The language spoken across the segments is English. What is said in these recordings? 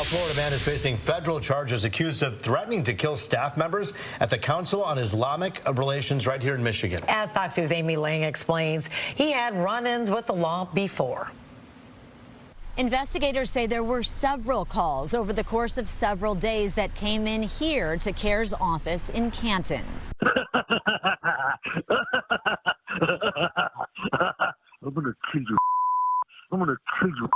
A Florida man is facing federal charges accused of threatening to kill staff members at the Council on Islamic Relations right here in Michigan. As Fox News' Amy Lang explains, he had run-ins with the law before. Investigators say there were several calls over the course of several days that came in here to CAIR's office in Canton. I'm gonna kill you. I'm gonna kill you.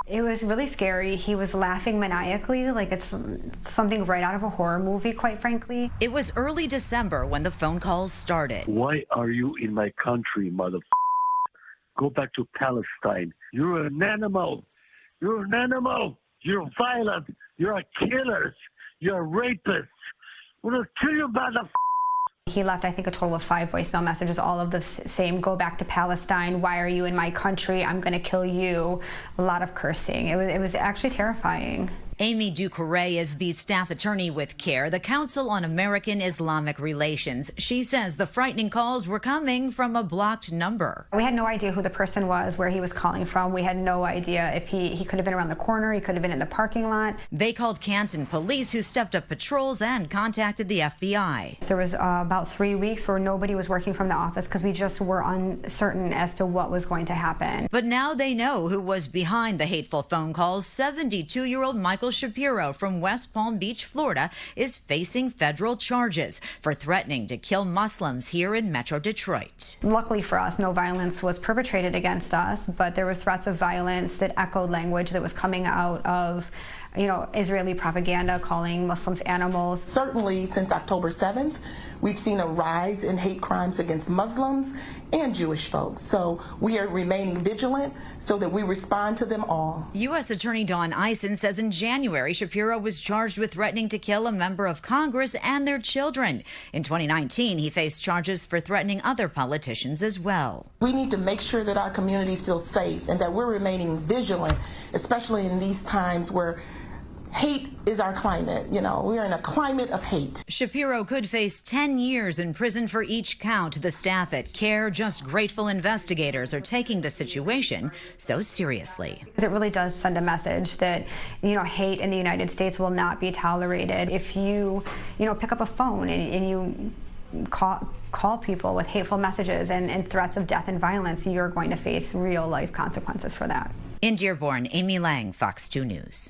It was really scary. He was laughing maniacally, like it's something right out of a horror movie, quite frankly. It was early December when the phone calls started. Why are you in my country, mother? Go back to Palestine. You're an animal. You're an animal. You're violent. You're a killer. You're a rapist. I'm gonna kill you, mother. He left, I think, a total of 5 voicemail messages, all of the same: go back to Palestine, why are you in my country, I'm gonna kill you. A lot of cursing. It was actually terrifying. Amy Ducouré is the staff attorney with CAIR, the Council on American Islamic Relations. She says the frightening calls were coming from a blocked number. We had no idea who the person was, where he was calling from. We had no idea if he could have been around the corner, he could have been in the parking lot. They called Canton police, who stepped up patrols and contacted the FBI. There was about 3 weeks where nobody was working from the office because we just were uncertain as to what was going to happen. But now they know who was behind the hateful phone calls. 72-year-old Michael Shapiro from West Palm Beach, Florida, is facing federal charges for threatening to kill Muslims here in Metro Detroit. Luckily for us, no violence was perpetrated against us, but there was threats of violence that echoed language that was coming out of, Israeli propaganda calling Muslims animals. Certainly since October 7th, we've seen a rise in hate crimes against Muslims and Jewish folks. So we are remaining vigilant so that we respond to them all. U.S. Attorney Dawn Eisen says in January, Shapiro was charged with threatening to kill a member of Congress and their children. In 2019, he faced charges for threatening other politicians as well. We need to make sure that our communities feel safe and that we're remaining vigilant, especially in these times where hate is our climate. We're in a climate of hate. Shapiro could face 10 years in prison for each count. The staff at CAIR, just grateful investigators are taking the situation so seriously. It really does send a message that, hate in the United States will not be tolerated. If you, pick up a phone and you call people with hateful messages and threats of death and violence, you're going to face real life consequences for that. In Dearborn, Amy Lang, Fox 2 News.